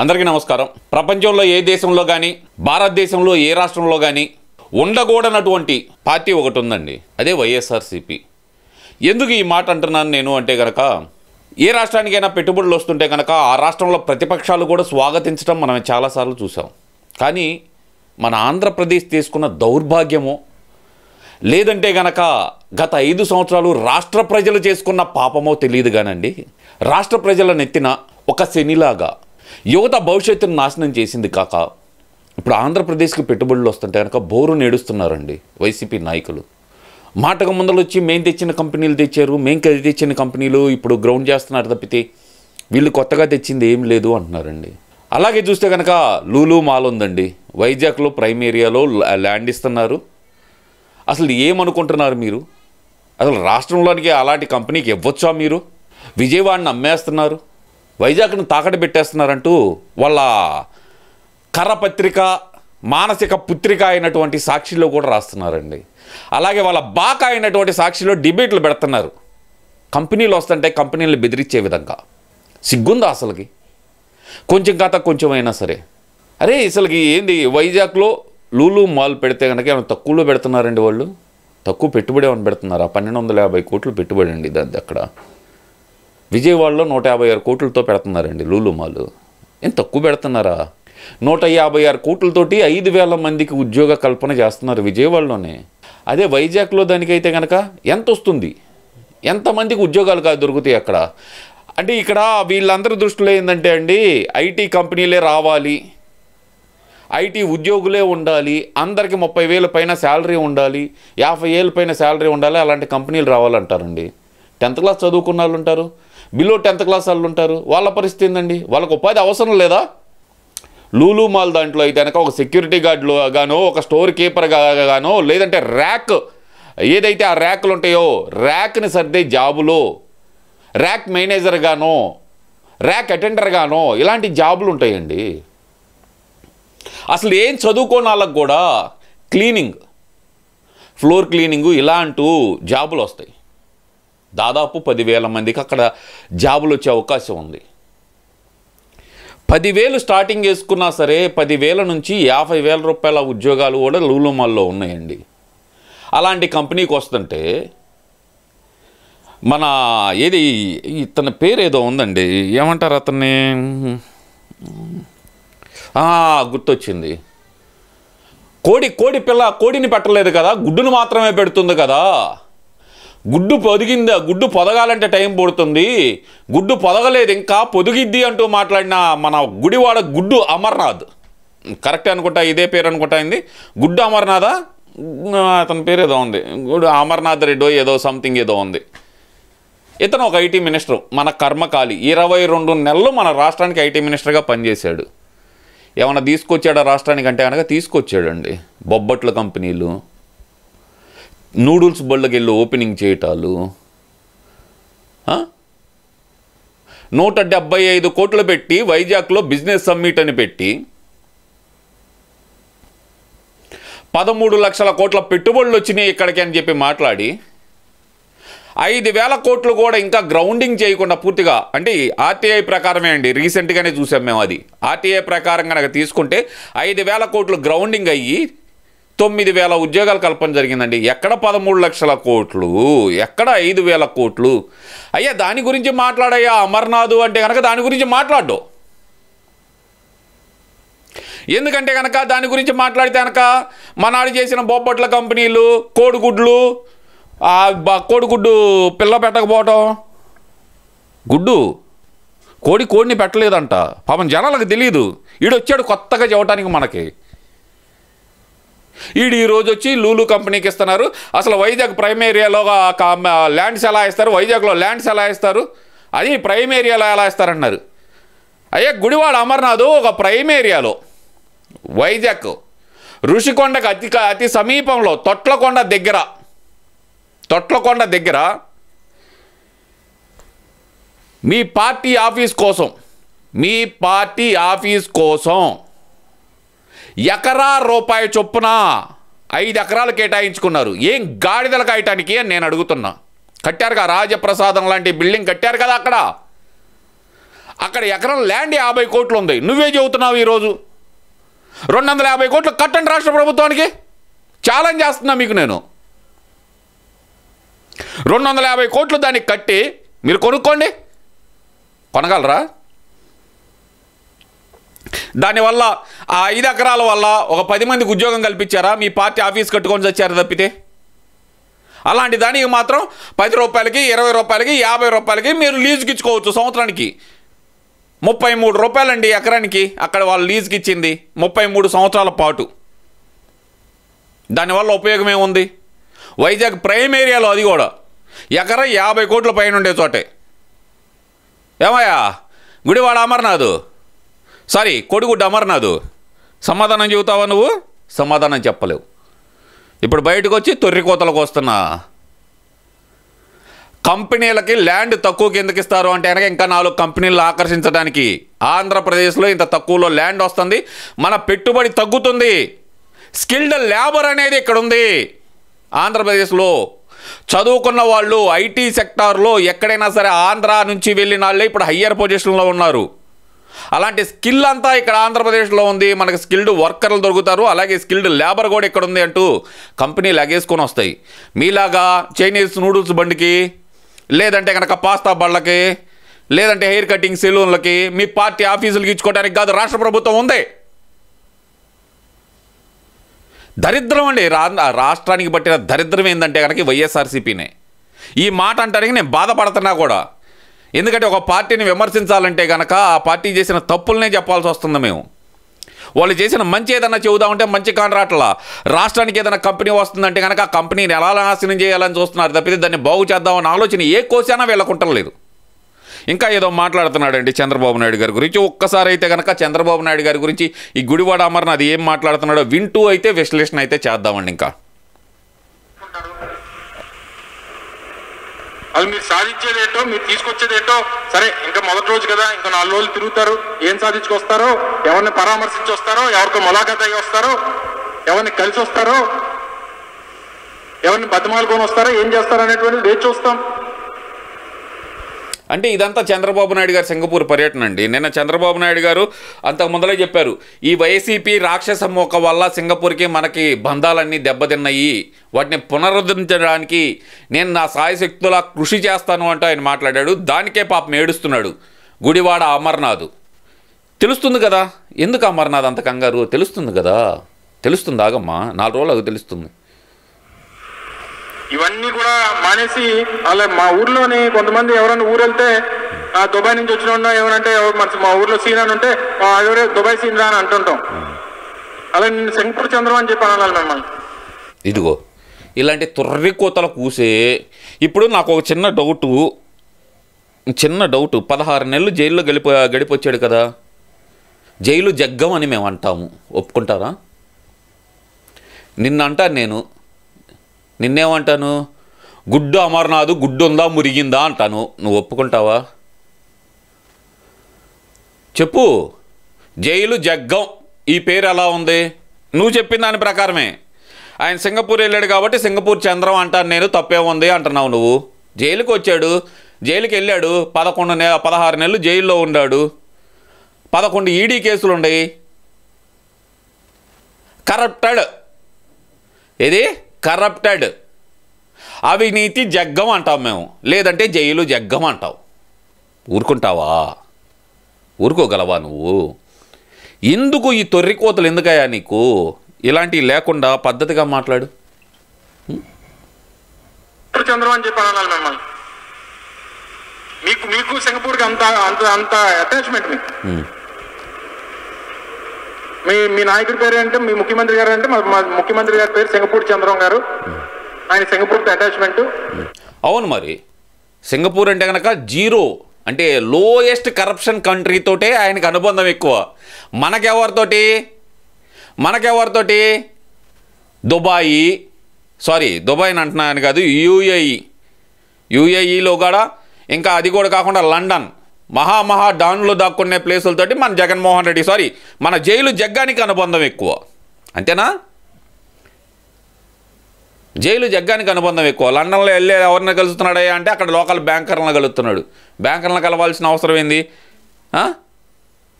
అందరికీ నమస్కారం. ప్రపంచంలో ఏ దేశంలో కానీ భారతదేశంలో ఏ రాష్ట్రంలో కానీ ఉండకూడనటువంటి పార్టీ ఒకటి ఉందండి, అదే వైఎస్ఆర్సీపీ. ఎందుకు ఈ మాట అంటున్నాను నేను అంటే కనుక, ఏ రాష్ట్రానికైనా పెట్టుబడులు వస్తుంటే కనుక ఆ రాష్ట్రంలో ప్రతిపక్షాలు కూడా స్వాగతించడం మనం చాలాసార్లు చూసాం. కానీ మన ఆంధ్రప్రదేశ్ తీసుకున్న దౌర్భాగ్యమో లేదంటే గనక గత 5 సంవత్సరాలు రాష్ట్ర ప్రజలు చేసుకున్న పాపమో తెలియదు కానండి, రాష్ట్ర ప్రజల నెత్తిన ఒక శనిలాగా యువత భవిష్యత్తును నాశనం చేసింది కాక ఇప్పుడు ఆంధ్రప్రదేశ్కి పెట్టుబడులు వస్తుంటే కనుక బోరు నేడుస్తున్నారండి వైసీపీ నాయకులు. మాటకు ముందలు వచ్చి మేము తెచ్చిన కంపెనీలు తెచ్చారు, మేము తెచ్చిన కంపెనీలు ఇప్పుడు గ్రౌండ్ చేస్తున్నారు తప్పితే వీళ్ళు కొత్తగా తెచ్చింది ఏం లేదు అంటున్నారండి. అలాగే చూస్తే కనుక లూలు మాల్ ఉందండి, వైజాగ్లో ప్రైమ్ ఏరియాలో ల్యాండ్ ఇస్తున్నారు. అసలు ఏమనుకుంటున్నారు మీరు? అసలు రాష్ట్రంలోనికి అలాంటి కంపెనీకి ఇవ్వచ్చా మీరు? విజయవాడని అమ్మేస్తున్నారు, వైజాగ్ను తాకట్టు పెట్టేస్తున్నారంటూ వాళ్ళ కరపత్రిక మానసిక పుత్రిక అయినటువంటి సాక్షిలో కూడా రాస్తున్నారండి. అలాగే వాళ్ళ బాక అయినటువంటి సాక్షిలో డిబేట్లు పెడుతున్నారు. కంపెనీలు వస్తుంటే కంపెనీలను బెదిరించే విధంగా. సిగ్గుందా అసలుకి? కొంచెం కాత కొంచెం అయినా సరే. అరే అసలుకి ఏంది, వైజాగ్లో లూలు మాల్ పెడితే కనుక ఏమైనా తక్కువలో పెడుతున్నారండి వాళ్ళు? తక్కువ పెట్టుబడి ఏమైనా పెడుతున్నారా? 1250 కోట్లు పెట్టుబడి అండి దాన్ని. అక్కడ విజయవాడలో 156 కోట్లతో పెడుతున్నారండి లూలు మాల్. ఏం తక్కువ పెడుతున్నారా? 156 కోట్లతోటి 5000 మందికి ఉద్యోగ కల్పన చేస్తున్నారు విజయవాడలోనే. అదే వైజాగ్లో దానికైతే కనుక ఎంత వస్తుంది? ఎంతమందికి ఉద్యోగాలు దొరుకుతాయి అక్కడ? అంటే ఇక్కడ వీళ్ళందరి దృష్టిలో ఏంటంటే అండి, ఐటీ కంపెనీలే రావాలి, ఐటీ ఉద్యోగులే ఉండాలి, అందరికీ 30,000 పైన శాలరీ ఉండాలి, 50,000 పైన శాలరీ ఉండాలి, అలాంటి కంపెనీలు రావాలంటారండి. 10th క్లాస్ చదువుకున్న వాళ్ళు ఉంటారు, బిలో 10th క్లాస్ వాళ్ళు ఉంటారు. వాళ్ళ పరిస్థితి ఏందండి? వాళ్ళకు ఉపాధి అవసరం లేదా? లూలు మాల్ దాంట్లో అయితే కనుక ఒక సెక్యూరిటీ గార్డులో గానో, ఒక స్టోర్ కీపర్ గానో, లేదంటే ర్యాక్ ఏదైతే ఆ ర్యాక్లు ఉంటాయో ర్యాక్ని సర్దే జాబులో ర్యాక్ మేనేజర్ గానో, ర్యాక్ అటెండర్ గానో ఇలాంటి జాబులు ఉంటాయండి. అసలు ఏం చదువుకోని వాళ్ళకు కూడా క్లీనింగ్, ఫ్లోర్ క్లీనింగు ఇలాంటి జాబులు వస్తాయి. దాదాపు 10,000 మందికి అక్కడ జాబులు వచ్చే అవకాశం ఉంది. 10,000 స్టార్టింగ్ వేసుకున్నా సరే 10,000 నుంచి 50,000 రూపాయల ఉద్యోగాలు కూడా లూలు మాల్లో ఉన్నాయండి. అలాంటి కంపెనీకి వస్తుంటే మన ఏది ఇతని పేరు ఏదో ఉందండి, ఏమంటారు అతన్ని, గుర్తొచ్చింది. కోడి పిల్ల కోడిని పెట్టలేదు కదా, గుడ్డును మాత్రమే పెడుతుంది కదా. గుడ్డు పొదిగిందా? గుడ్డు పొదగాలంటే టైం పడుతుంది, గుడ్డు పొదగలేదు ఇంకా పొదిగిద్ది అంటూ మాట్లాడిన మన గుడివాడ గుడ్డు అమర్నాథ్, కరెక్టే అనుకుంటా, ఇదే పేరు అనుకుంటా అయింది, గుడ్డు అమర్నాథా, అతని పేరు ఏదో ఉంది, గుడ్డు అమర్నాథ్ రెడ్డో ఏదో సంథింగ్ ఏదో ఉంది. ఇతను ఒక ఐటీ మినిస్టర్, మన కర్మకాలి. 22 నెలలు మన రాష్ట్రానికి ఐటీ మినిస్టర్గా పనిచేశాడు. ఏమైనా తీసుకొచ్చాడా రాష్ట్రానికి అంటే కనుక తీసుకొచ్చాడండి. బొబ్బట్ల కంపెనీలు, నూడిల్స్ బళ్ళకి వెళ్ళి ఓపెనింగ్ చేయటాలు, 175 కోట్లు పెట్టి వైజాగ్లో బిజినెస్ సమ్మిట్ అని పెట్టి 13 లక్షల కోట్ల పెట్టుబడులు వచ్చినాయి ఇక్కడికి అని చెప్పి మాట్లాడి 5,000 కోట్లు కూడా ఇంకా గ్రౌండింగ్ చేయకుండా పూర్తిగా, అంటే ఆర్టీఐ ప్రకారమే అండి, రీసెంట్గానే చూసాం మేము. అది ఆర్టీఐ ప్రకారం కనుక తీసుకుంటే 5,000 కోట్లు గ్రౌండింగ్ అయ్యి 9,000 ఉద్యోగాలు కల్పన జరిగిందండి. ఎక్కడ 13 లక్షల కోట్లు, ఎక్కడ 5,000 కోట్లు? అయ్యా దాని గురించి మాట్లాడయ్యా అమర్నాథ్ అంటే కనుక దాని గురించి మాట్లాడు. ఎందుకంటే కనుక దాని గురించి మాట్లాడితే కనుక మనాడు చేసిన బొబ్బట్ల కంపెనీలు, కోడిగుడ్డు పిల్ల పెట్టకపోవటం, కోడిని పెట్టలేదంట పాపం, జనాలకు తెలియదు. ఈడొచ్చాడు కొత్తగా చెప్పడానికి మనకి. ఈరోజు వచ్చి లూలు కంపెనీకి ఇస్తున్నారు. అసలు వైజాగ్ ప్రైమ్ ఏరియాలో ల్యాండ్స్ ఎలా ఇస్తారు, వైజాగ్లో ల్యాండ్స్ ఎలా ఇస్తారు, అది ప్రైమ్ ఏరియాలో ఎలా ఇస్తారన్నారు. అయ్యా గుడివాడ అమర్నాథ్ ఒక ప్రైమ్ ఏరియాలో, వైజాగ్ ఋషికొండకు అతి సమీపంలో తొట్లకొండ దగ్గర మీ పార్టీ ఆఫీస్ కోసం ఎకరా రూపాయి చొప్పున 5 ఎకరాలు కేటాయించుకున్నారు. ఏం గాడిదలు కాయటానికి అని నేను అడుగుతున్నా. కట్టారు కదా రాజప్రసాదం లాంటి బిల్డింగ్ కట్టారు కదా అక్కడ. అక్కడ ఎకరం ల్యాండ్ 50 కోట్లు ఉంది. నువ్వే చెబుతున్నావు ఈరోజు 250 కోట్లు కట్టండి రాష్ట్ర ప్రభుత్వానికి. ఛాలెంజ్ చేస్తున్నా మీకు నేను. 250 కోట్లు దానికి కట్టి మీరు కొనుక్కోండి. కొనగలరా? దానివల్ల ఆ 5 ఎకరాల వల్ల ఒక 10 మందికి ఉద్యోగం కల్పించారా? మీ పార్టీ ఆఫీస్ కట్టుకొని వచ్చారు తప్పితే. అలాంటి దానికి మాత్రం 10 రూపాయలకి, 20 రూపాయలకి, 50 రూపాయలకి మీరు లీజుకి ఇచ్చుకోవచ్చు. సంవత్సరానికి 33 రూపాయలండి ఎకరానికి అక్కడ వాళ్ళు లీజుకి ఇచ్చింది 33 సంవత్సరాల పాటు. దానివల్ల ఉపయోగం ఏముంది? వైజాగ్ ప్రైమ్ ఏరియాలో అది కూడా ఎకరం 50 కోట్ల పైన ఉండే చోటే. ఏమయ్యా గుడివాడ అమర్నాథ్, సారీ కొడిగుడ్డ అమర్నాథ్, సమాధానం చెబుతావా నువ్వు? సమాధానం చెప్పలేవు. ఇప్పుడు బయటకు వచ్చి తొర్రికోతలకు వస్తున్నా. కంపెనీలకి ల్యాండ్ తక్కువ కిందకి ఇస్తారు అంటే కనుక ఇంకా 4 కంపెనీలు ఆకర్షించడానికి. ఆంధ్రప్రదేశ్లో ఇంత తక్కువలో ల్యాండ్ వస్తుంది, మన పెట్టుబడి తగ్గుతుంది. స్కిల్డ్ లేబర్ అనేది ఇక్కడ ఉంది ఆంధ్రప్రదేశ్లో. చదువుకున్న వాళ్ళు ఐటీ సెక్టార్లో ఎక్కడైనా సరే ఆంధ్ర నుంచి వెళ్ళిన వాళ్ళే ఇప్పుడు హయ్యర్ పొజిషన్లో ఉన్నారు. అలాంటి స్కిల్ అంతా ఇక్కడ ఆంధ్రప్రదేశ్లో ఉంది. మనకు స్కిల్డ్ వర్కర్లు దొరుకుతారు, అలాగే స్కిల్డ్ లేబర్ కూడా ఇక్కడ ఉంది అంటూ కంపెనీలు ఎగేసుకొని వస్తాయి. మీలాగా చైనీస్ నూడిల్స్ బండికి, లేదంటే కనుక పాస్తా బళ్ళకి, లేదంటే హెయిర్ కటింగ్ సెలూన్లకి, మీ పార్టీ ఆఫీసులకి ఇచ్చుకోవడానికి కాదు రాష్ట్ర ప్రభుత్వం ఉంది. దరిద్రం అండి. రాష్ట్రానికి పట్టిన దరిద్రం ఏంటంటే కనుక వైఎస్ఆర్సీపీనే. ఈ మాట అంటానికి నేను బాధపడుతున్నా కూడా. ఎందుకంటే ఒక పార్టీని విమర్శించాలంటే కనుక ఆ పార్టీ చేసిన తప్పులనే చెప్పాల్సి వస్తుంది మేము. వాళ్ళు చేసిన మంచి ఏదన్నా చెబుదామంటే మంచి కాంట్రాక్ట్లా. రాష్ట్రానికి ఏదైనా కంపెనీ వస్తుందంటే కనుక ఆ కంపెనీని ఎలా నాశనం చేయాలని చూస్తున్నారు తప్పితే దాన్ని బాగు చేద్దామన్న ఆలోచన ఏ కోసైనా వీళ్ళకుంటలేదు. ఇంకా ఏదో మాట్లాడుతున్నాడండి చంద్రబాబు నాయుడు గారి గురించి. ఒక్కసారి అయితే కనుక చంద్రబాబు నాయుడు గారి గురించి ఈ గుడివాడ అమర్నాథ్ ఏం మాట్లాడుతున్నాడో వింటూ అయితే విశ్లేషణ అయితే చేద్దామండి. ఇంకా అది మీరు సాధించేదేటో, మీరు తీసుకొచ్చేదేటో సరే. ఇంకా మొదటి రోజు కదా, ఇంకా 4 రోజులు తిరుగుతారు. ఏం సాధించుకొస్తారో, ఎవరిని పరామర్శించి వస్తారో, ఎవరికో ములాఖాత్ అయ్యి వస్తారో, ఎవరిని కలిసి వస్తారో, ఎవరిని బతిమాలుకొని వస్తారో, ఏం చేస్తారో అనేటువంటిది వేచి చూస్తాం. అంటే ఇదంతా చంద్రబాబు నాయుడు గారు సింగపూర్ పర్యటన అండి. నిన్న చంద్రబాబు నాయుడు గారు అంతకు ముందలే చెప్పారు, ఈ వైసీపీ రాక్షస మోక వల్ల సింగపూర్కి మనకి బంధాలన్నీ దెబ్బతిన్నాయి, వాటిని పునరుద్ధరించడానికి నేను నా సాయశక్తులా కృషి చేస్తాను అంటూ ఆయన మాట్లాడాడు. దానికే పాపం ఏడుస్తున్నాడు గుడివాడ అమర్నాథ్. తెలుస్తుంది కదా ఎందుకు అమర్నాథ్ అంత కంగారు? తెలుస్తుంది కదా, తెలుస్తుంది. ఆగమ్మా 4 రోజులకు తెలుస్తుంది. ఇవన్నీ కూడా మానేసి అలా మా ఊర్లోని కొంతమంది ఎవరైనా ఊరు వెళ్తే దుబాయ్ నుంచి వచ్చిన ఏమనంటే మా ఊర్లో సీన్ అని ఉంటే ఎవరే దుబాయ్ సీన్ రా అని అంటుంటాం. అలా నేను సింగపూర్ చంద్రం అని చెప్పి అనాలి మిమ్మల్ని. ఇదిగో ఇలాంటి తొర్రి కోతలు కూసే. ఇప్పుడు నాకు ఒక చిన్న డౌట్ 16 నెలలు జైల్లో గడిపొచ్చాడు కదా. జైలు జగ్గం అని మేము అంటాము, ఒప్పుకుంటారా? నిన్నంటాను నేను, నిన్నేమంటాను? గుడ్డు అమర్నాథ్ గుడ్డు ఉందా మురిగిందా అంటాను. నువ్వు ఒప్పుకుంటావా చెప్పు? జైలు జగ్గం ఈ పేరు ఎలా ఉంది? నువ్వు చెప్పిన దాని ప్రకారమే. ఆయన సింగపూర్ వెళ్ళాడు కాబట్టి సింగపూర్ చంద్రం అంటాను నేను, తప్పేముంది అంటున్నావు నువ్వు. జైలుకి వచ్చాడు, జైలుకి వెళ్ళాడు, 16 నెలలు జైల్లో ఉన్నాడు, 11 ఈడీ కేసులు ఉన్నాయి. కరప్టెడ్ అవినీతి జగ్గం అంటాం మేము, లేదంటే జైలు జగ్గం అంటావు. ఊరుకుంటావా? ఊరుకోగలవా నువ్వు? ఎందుకు ఈ తొర్రికోతలు ఎందుకయ్యా నీకు? ఇలాంటివి లేకుండా పద్ధతిగా మాట్లాడు. చంద్రం అని చెప్పి అనాలి మిమ్మల్ని. మీకు సింగపూర్కి అంత అంత అంత అటాచ్మెంట్ మీకు. మీ నాయకుడి పేరు అంటే, మీ ముఖ్యమంత్రి గారు అంటే, మా ముఖ్యమంత్రి గారి పేరు సింగపూర్ చంద్రం గారు. ఆయన సింగపూర్తో అటాచ్మెంట్. అవును, మరి సింగపూర్ అంటే కనుక జీరో అంటే లోయెస్ట్ కరప్షన్ కంట్రీతోటే ఆయనకు అనుబంధం ఎక్కువ. మనకెవరితోటి దుబాయ్ అంటున్నాను కాదు, యూఏఈలో కూడా, ఇంకా అది కూడా కాకుండా లండన్, మహా డాన్లు దాక్కునే ప్లేసులతోటి మన జగన్మోహన్ రెడ్డి మన జైలు జగ్గానికి అనుబంధం ఎక్కువ. అంతేనా? జైలు జగ్గానికి అనుబంధం ఎక్కువ. లండన్లో వెళ్ళి ఎవరిని కలుస్తున్నాడా అంటే అక్కడ లోకల్ బ్యాంకర్లను కలుస్తున్నాడు. బ్యాంకర్లను కలవాల్సిన అవసరం ఏంది?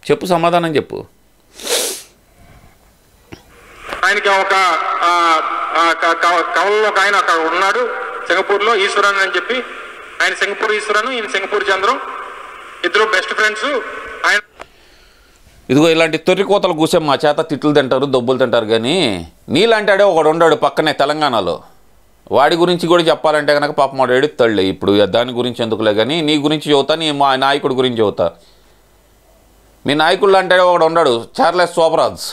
చెప్పు, సమాధానం చెప్పు. ఆయనకి ఒక కవల్లో ఒక ఆయన అక్కడ ఉన్నాడు సింగపూర్లో, ఈశ్వరన్ అని చెప్పి. ఆయన సింగపూర్ ఈశ్వరన్, ఈయన సింగపూర్ చంద్రం, ఇద్దరు బెస్ట్ ఫ్రెండ్స్. ఆయన ఇదిగో ఇలాంటి తొర్రి కోతలు కూర్చొని మా చేత తిట్లు తింటారు, దొబ్బులు తింటారు. కానీ నీలాంటి ఆడే ఒకడు ఉన్నాడు పక్కనే తెలంగాణలో. వాడి గురించి కూడా చెప్పాలంటే కనుక పాపం వాడు ఎడుతాడులే. ఇప్పుడు దాని గురించి ఎందుకులే, కానీ నీ గురించి చెబుతా, నీ మా నాయకుడి గురించి చెబుతా. మీ నాయకుడు అంటే ఒకడు ఉన్నాడు, చార్లెస్ శోభరాజ్.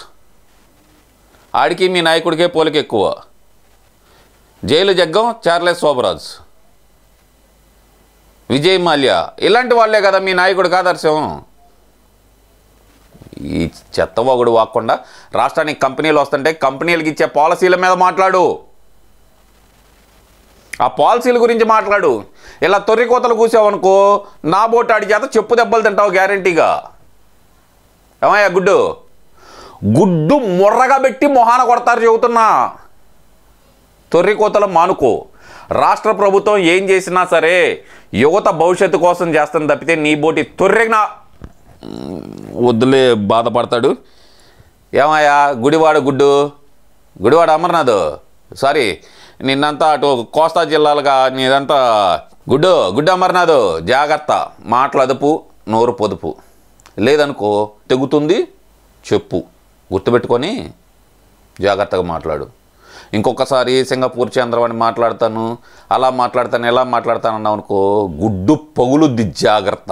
ఆడికి మీ నాయకుడికే పోలిక ఎక్కువ. జైలు జగ్గం చార్లెస్ శోభరాజ్, విజయ్ మాల్యా, ఇలాంటి వాళ్ళే కదా మీ నాయకుడికి ఆదర్శం. ఈ చెత్తవగుడు వాక్కుండా రాష్ట్రానికి కంపెనీలు వస్తుంటే కంపెనీలకు ఇచ్చే పాలసీల మీద మాట్లాడు, ఆ పాలసీల గురించి మాట్లాడు. ఇలా తొర్రి కోతలు కూసావనుకో నా బోటాడి చేత చెప్పు దెబ్బలు తింటావు గ్యారంటీగా. ఏమయ్యా గుడ్డు ముర్రగా పెట్టి మొహాన కొడతారు చెబుతున్నా. తొర్రి కోతలు మానుకో. రాష్ట్ర ప్రభుత్వం ఏం చేసినా సరే యువత భవిష్యత్తు కోసం చేస్తుంది తప్పితే నీ బోటి తొర్రెగిన వద్దులే, బాధపడతాడు. ఏమయ్యా గుడివాడ అమర్నాథ్, సారీ నిన్నంతా అటు కోస్తా జిల్లాలుగా నీదంతా గుడ్డు అమర్నాథ్, జాగ్రత్త. మాటలు అదుపు, నోరు పొదుపు. లేదనుకో తెగుతుంది, చెప్పు, గుర్తుపెట్టుకొని జాగ్రత్తగా మాట్లాడు. ఇంకొకసారి సింగపూర్ చంద్రం అని మాట్లాడతాను, అలా మాట్లాడతాను, ఎలా మాట్లాడతాను అన్నావు అనుకో గుడ్డు పగులుద్ది, జాగ్రత్త.